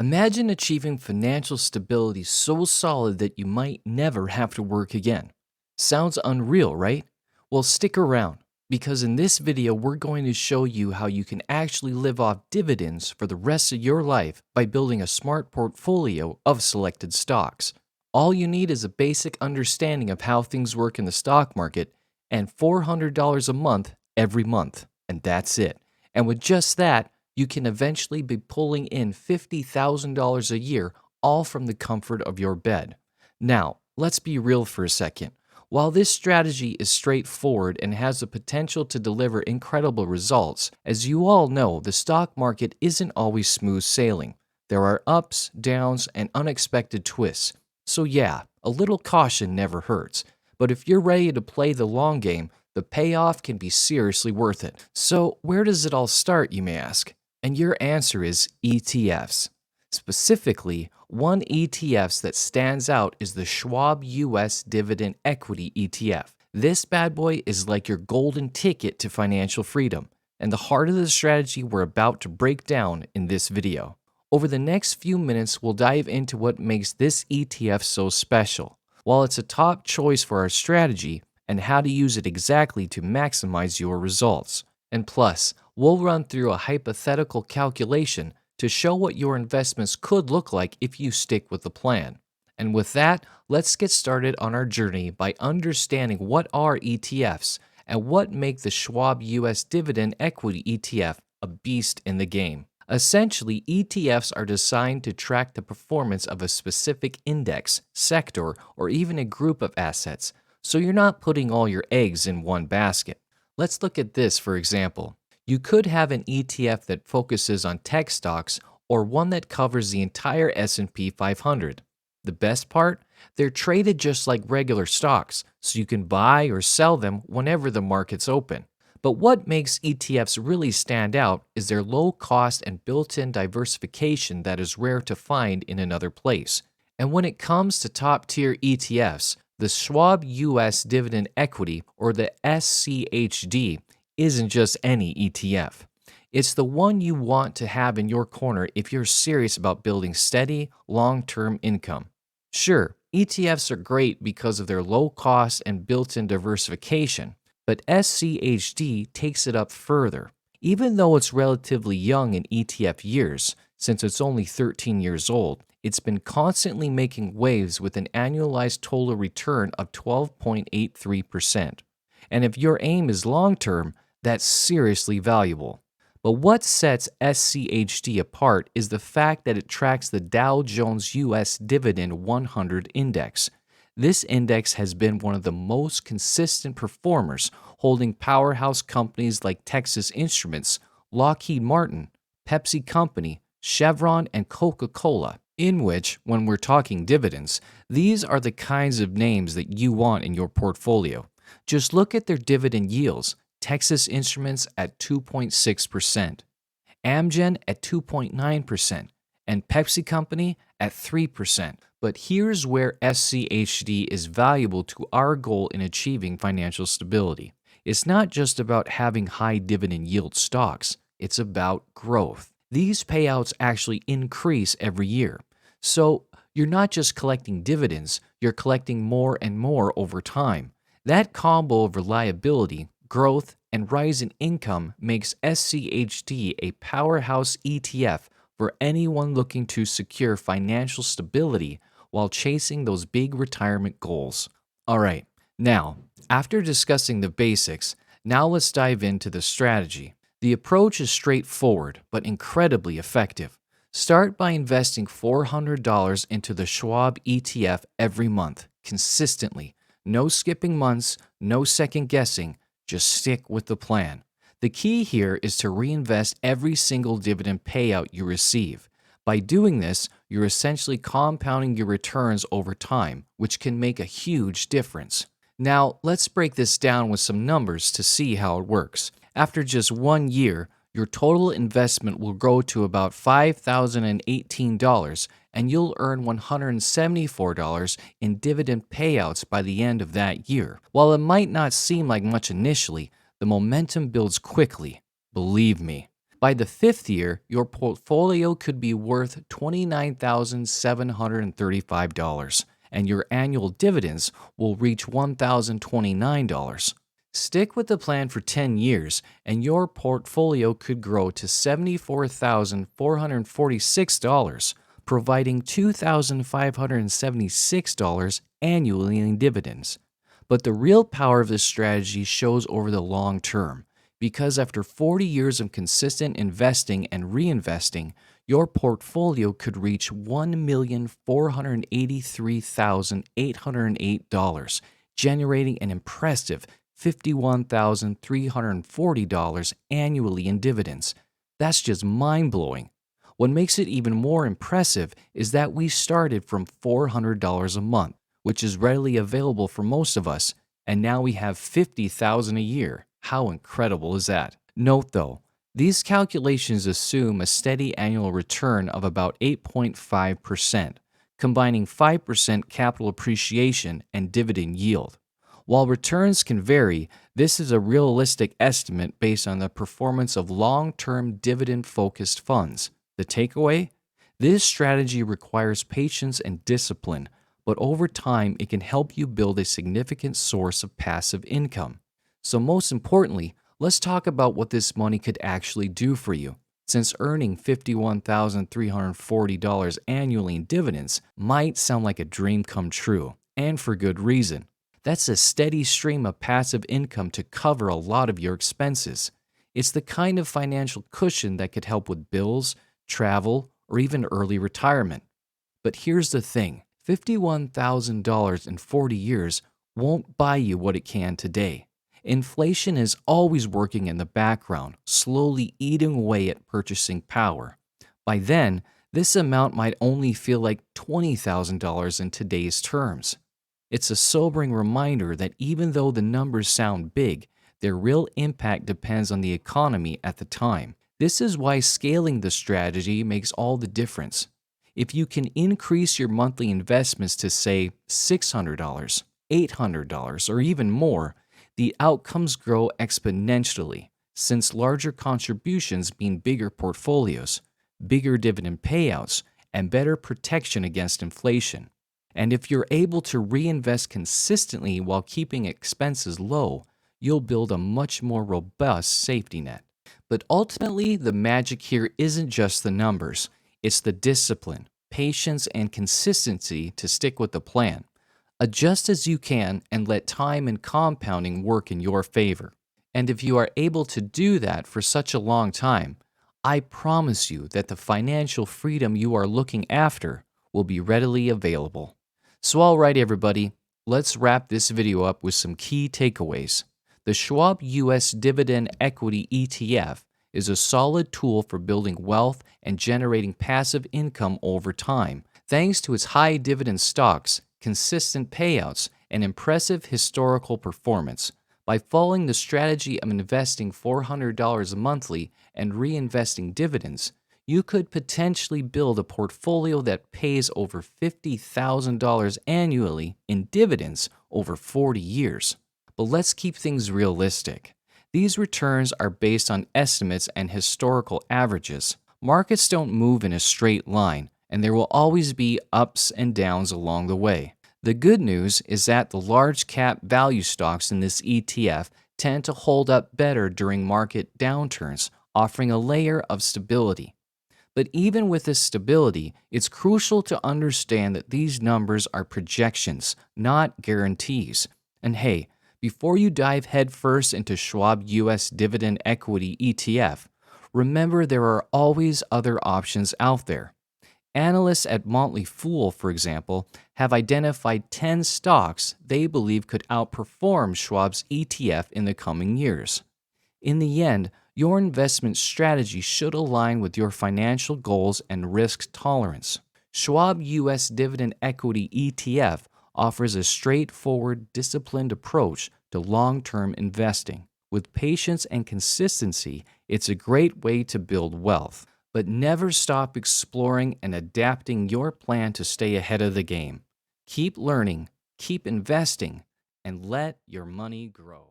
Imagine achieving financial stability so solid that you might never have to work again. Sounds unreal, right? Well, stick around, because in this video, we're going to show you how you can actually live off dividends for the rest of your life by building a smart portfolio of selected stocks. All you need is a basic understanding of how things work in the stock market and $400 a month every month, and that's it. And with just that, you can eventually be pulling in $50,000 a year, all from the comfort of your bed. Now, let's be real for a second. While this strategy is straightforward and has the potential to deliver incredible results, as you all know, the stock market isn't always smooth sailing. There are ups, downs, and unexpected twists. So yeah, a little caution never hurts. But if you're ready to play the long game, the payoff can be seriously worth it. So where does it all start, you may ask? And your answer is ETFs. Specifically, one ETF that stands out is the Schwab US Dividend Equity ETF. This bad boy is like your golden ticket to financial freedom, and the heart of the strategy we're about to break down in this video. Over the next few minutes, we'll dive into what makes this ETF so special, while it's a top choice for our strategy, and how to use it exactly to maximize your results. And plus, we'll run through a hypothetical calculation to show what your investments could look like if you stick with the plan. And with that, let's get started on our journey by understanding what are ETFs and what make the Schwab US Dividend Equity ETF a beast in the game. Essentially, ETFs are designed to track the performance of a specific index, sector, or even a group of assets, so you're not putting all your eggs in one basket. Let's look at this for example. You could have an ETF that focuses on tech stocks or one that covers the entire S&P 500. The best part? They're traded just like regular stocks, so you can buy or sell them whenever the market's open. But what makes ETFs really stand out is their low cost and built-in diversification that is rare to find in another place. And when it comes to top-tier ETFs, the Schwab US Dividend Equity, or the SCHD, isn't just any ETF. It's the one you want to have in your corner if you're serious about building steady, long-term income. Sure, ETFs are great because of their low cost and built-in diversification, but SCHD takes it up further. Even though it's relatively young in ETF years, since it's only 13 years old, it's been constantly making waves with an annualized total return of 12.83%. And if your aim is long-term, that's seriously valuable. But what sets SCHD apart is the fact that it tracks the Dow Jones US Dividend 100 Index. This index has been one of the most consistent performers, holding powerhouse companies like Texas Instruments, Lockheed Martin, Pepsi Company, Chevron, and Coca-Cola, in which, when we're talking dividends, these are the kinds of names that you want in your portfolio. Just look at their dividend yields. Texas Instruments at 2.6%, Amgen at 2.9%, and Pepsi Company at 3%. But here's where SCHD is valuable to our goal in achieving financial stability. It's not just about having high dividend yield stocks, it's about growth. These payouts actually increase every year. So you're not just collecting dividends, you're collecting more and more over time. That combo of reliability, growth, and rise in income makes SCHD a powerhouse ETF for anyone looking to secure financial stability while chasing those big retirement goals. All right, now, after discussing the basics, now let's dive into the strategy. The approach is straightforward but incredibly effective. Start by investing $400 into the Schwab ETF every month, consistently. No skipping months, no second guessing, just stick with the plan. The key here is to reinvest every single dividend payout you receive. By doing this, you're essentially compounding your returns over time, which can make a huge difference. Now, let's break this down with some numbers to see how it works. After just 1 year, your total investment will grow to about $5,018, and you'll earn $174 in dividend payouts by the end of that year. While it might not seem like much initially, the momentum builds quickly, believe me. By the fifth year, your portfolio could be worth $29,735, and your annual dividends will reach $1,029. Stick with the plan for 10 years, and your portfolio could grow to $74,446, providing $2,576 annually in dividends. But the real power of this strategy shows over the long term, because after 40 years of consistent investing and reinvesting, your portfolio could reach $1,483,808, generating an impressive $51,340 annually in dividends. That's just mind-blowing. What makes it even more impressive is that we started from $400 a month, which is readily available for most of us, and now we have $50,000 a year. How incredible is that? Note though, these calculations assume a steady annual return of about 8.5%, combining 5% capital appreciation and dividend yield. While returns can vary, this is a realistic estimate based on the performance of long-term dividend-focused funds. The takeaway? This strategy requires patience and discipline, but over time it can help you build a significant source of passive income. So most importantly, let's talk about what this money could actually do for you. Since earning $51,340 annually in dividends might sound like a dream come true, and for good reason. That's a steady stream of passive income to cover a lot of your expenses. It's the kind of financial cushion that could help with bills, travel, or even early retirement. But here's the thing, $51,000 in 40 years won't buy you what it can today. Inflation is always working in the background, slowly eating away at purchasing power. By then, this amount might only feel like $20,000 in today's terms. It's a sobering reminder that even though the numbers sound big, their real impact depends on the economy at the time. This is why scaling the strategy makes all the difference. If you can increase your monthly investments to, say, $600, $800, or even more, the outcomes grow exponentially, since larger contributions mean bigger portfolios, bigger dividend payouts, and better protection against inflation. And if you're able to reinvest consistently while keeping expenses low, you'll build a much more robust safety net. But ultimately, the magic here isn't just the numbers. It's the discipline, patience, and consistency to stick with the plan. Adjust as you can and let time and compounding work in your favor. And if you are able to do that for such a long time, I promise you that the financial freedom you are looking after will be readily available. So alright everybody, let's wrap this video up with some key takeaways. The Schwab US Dividend Equity ETF is a solid tool for building wealth and generating passive income over time, thanks to its high dividend stocks, consistent payouts, and impressive historical performance. By following the strategy of investing $400 monthly and reinvesting dividends, you could potentially build a portfolio that pays over $50,000 annually in dividends over 40 years. But let's keep things realistic. These returns are based on estimates and historical averages. Markets don't move in a straight line, and there will always be ups and downs along the way. The good news is that the large cap value stocks in this ETF tend to hold up better during market downturns, offering a layer of stability. But even with this stability, it's crucial to understand that these numbers are projections, not guarantees. And hey, before you dive headfirst into Schwab US Dividend Equity ETF, remember there are always other options out there. Analysts at Motley Fool, for example, have identified 10 stocks they believe could outperform Schwab's ETF in the coming years. In the end, your investment strategy should align with your financial goals and risk tolerance. Schwab US Dividend Equity ETF offers a straightforward, disciplined approach to long-term investing. With patience and consistency, it's a great way to build wealth. But never stop exploring and adapting your plan to stay ahead of the game. Keep learning, keep investing, and let your money grow.